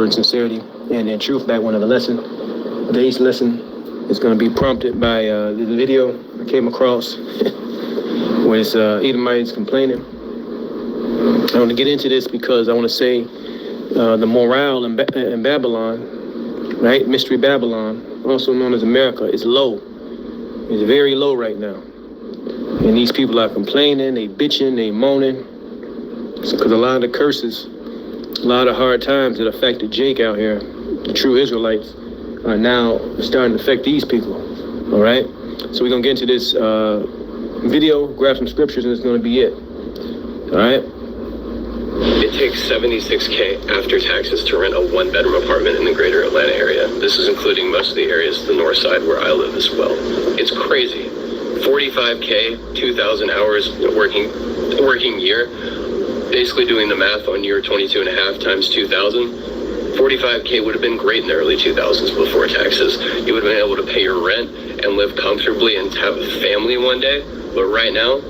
and sincerity and in truth back one of the lesson. Today's lesson is going to be prompted by the video I came across where it's Edomites complaining. I want to get into this because I want to say the morale in Babylon, right? Mystery Babylon, also known as America, is low. It's very low right now. And these people are complaining, they bitching, they moaning. Because a lot of the curses, a lot of hard times that affected Jake out here, the true Israelites, are now starting to affect these people, all right? So we're going to get into this video, grab some scriptures, and it's going to be it, all right? It takes $76K after taxes to rent a one-bedroom apartment in the greater Atlanta area. This is including most of the areas to the north side where I live as well. It's crazy. 45K, 2,000 hours working year, basically doing the math on year 22 and a half times 2,000. 45K would have been great in the early 2000s before taxes. You would have been able to pay your rent and live comfortably and have a family one day. But right now,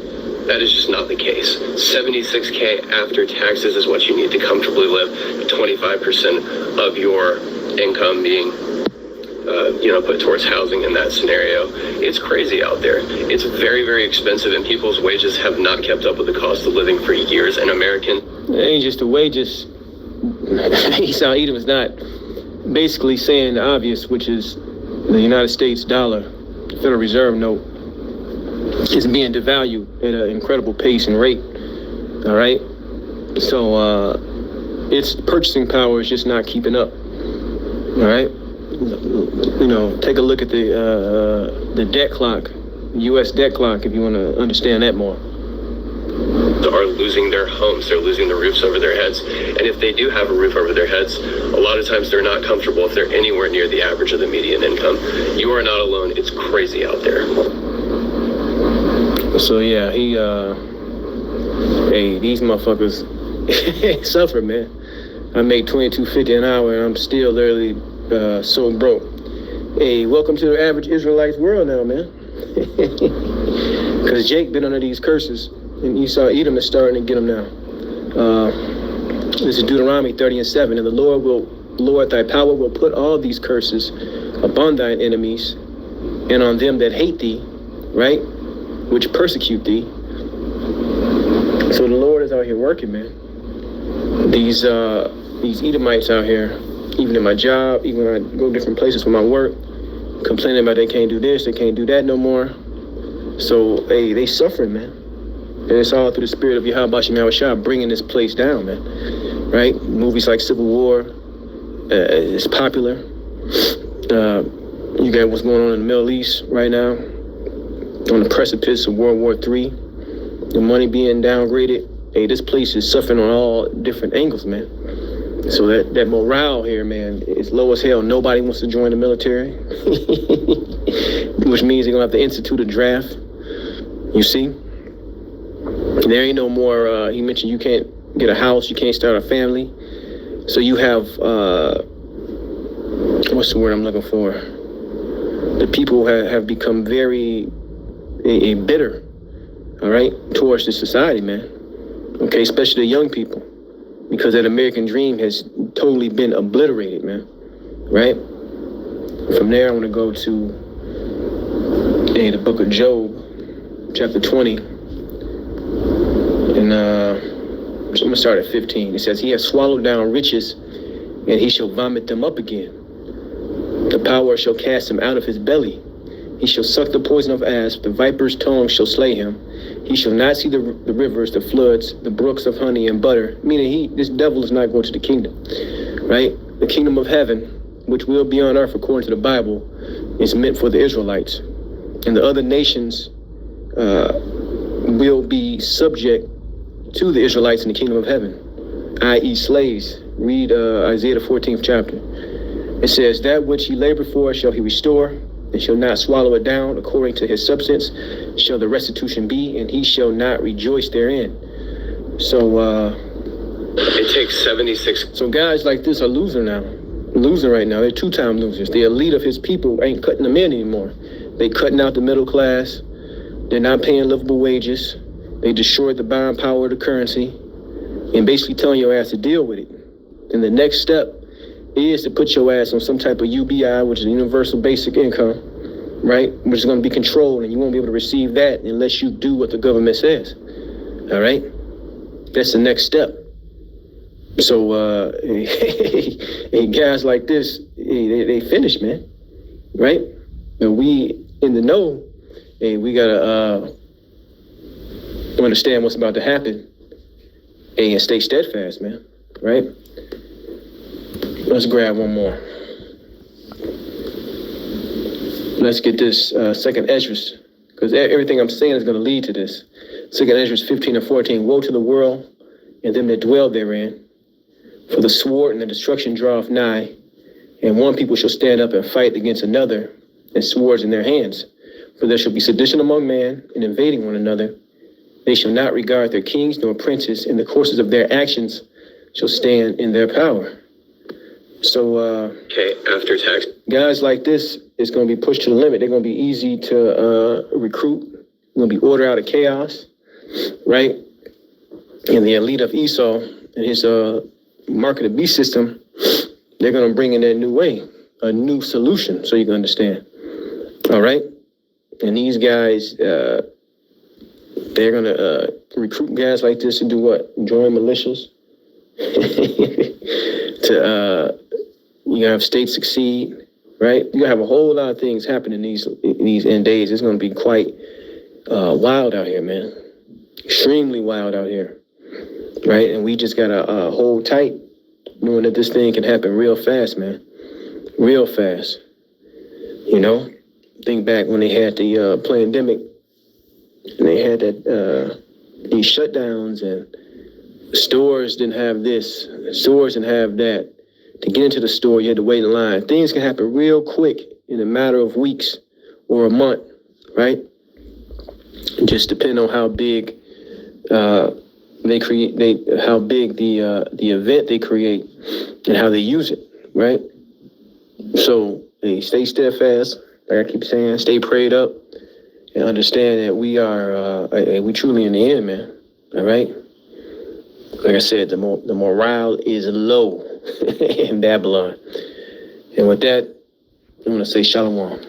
that is just not the case. 76K after taxes is what you need to comfortably live. 25% of your income being put towards housing in that scenario. It's crazy out there. It's very, very expensive, and people's wages have not kept up with the cost of living for years. And It ain't just the wages. Esau Edom is not basically saying the obvious, which is the United States dollar, Federal Reserve note, is being devalued at an incredible pace and rate. All right. So its purchasing power is just not keeping up. All right. Take a look at the debt clock, U.S. debt clock, if you want to understand that more. Are losing their homes, they're losing the roofs over their heads. And if they do have a roof over their heads, a lot of times they're not comfortable if they're anywhere near the average of the median income. You are not alone. It's crazy out there. So yeah, these motherfuckers suffer, man. I make $22.50 an hour and I'm still literally so broke. Hey, welcome to the average Israelite's world now, man. Because Jake been under these curses, and Esau Edom is starting to get them now. This is Deuteronomy 30:7, and the Lord thy power will put all these curses upon thine enemies, and on them that hate thee, right, which persecute thee. So the Lord is out here working, man. These Edomites out here, even in my job, even when I go different places for my work, complaining about they can't do this, they can't do that no more. So, hey, they suffering, man. And it's all through the spirit of Yahweh Shah bringing this place down, man. Right? Movies like Civil War is popular. You got what's going on in the Middle East right now, on the precipice of World War III. The money being downgraded. Hey, this place is suffering on all different angles, man. So that morale here, man, is low as hell. Nobody wants to join the military, which means they're gonna have to institute a draft. You see, there ain't no more. He mentioned you can't get a house, you can't start a family. So you have what's the word I'm looking for? The people have become very bitter, all right, towards the society, man. Okay, especially the young people. Because that American dream has totally been obliterated, man. Right? From there, I want to go to the book of Job, chapter 20. And I'm going to start at 15. It says, he has swallowed down riches, and he shall vomit them up again. The power shall cast him out of his belly. He shall suck the poison of asp. The viper's tongue shall slay him. He shall not see the rivers, the floods, the brooks of honey and butter. Meaning this devil is not going to the kingdom, right? The kingdom of heaven, which will be on earth according to the Bible, is meant for the Israelites. And the other nations will be subject to the Israelites in the kingdom of heaven, i.e. slaves. Read Isaiah the 14th chapter. It says, that which he labored for shall he restore, and shall not swallow it down. According to his substance shall the restitution be, and he shall not rejoice therein. So it takes 76. So guys like this are losing right now. They're two-time losers. The elite of his people ain't cutting them in anymore. They cutting out the middle class. They're not paying livable wages. They destroyed the buying power of the currency, and basically telling your ass to deal with it. And the next step is to put your ass on some type of UBI, which is a universal basic income, right? Which is going to be controlled, and you won't be able to receive that unless you do what the government says. All right? That's the next step. So, hey, guys like this, they finish, man. Right? And we in the know, hey, we gotta understand what's about to happen. Hey, and stay steadfast, man. Right? Let's grab one more. Let's get this second Esdras, because everything I'm saying is going to lead to this. Second Esdras 15 and 14. Woe to the world and them that dwell therein, for the sword and the destruction draweth nigh, and one people shall stand up and fight against another, and swords in their hands. For there shall be sedition among man, and invading one another. They shall not regard their kings nor princes, and the courses of their actions shall stand in their power. So, Okay, after tax. guys like this is going to be pushed to the limit. They're going to be easy to recruit. Going to be order out of chaos, right? And the elite of Esau and his marketed beast system, they're going to bring in that new way, a new solution, so you can understand. All right? And these guys, they're going to recruit guys like this to do what? Join militias? To you have states succeed, right? You have a whole lot of things happening these end days. It's going to be quite wild out here, man. Extremely wild out here, right? And we just got to hold tight, knowing that this thing can happen real fast, man. Real fast. You know? Think back when they had the pandemic, and they had that these shutdowns, and stores didn't have this, stores didn't have that. To get into the store, you had to wait in line. Things can happen real quick in a matter of weeks or a month, right? Just depend on how big they create, how big the event they create, and how they use it, right? So hey, stay steadfast, like I keep saying, stay prayed up, and understand that we are we truly in the end, man. All right. Like I said, the morale is low in Babylon. And with that, I'm going to say shalom.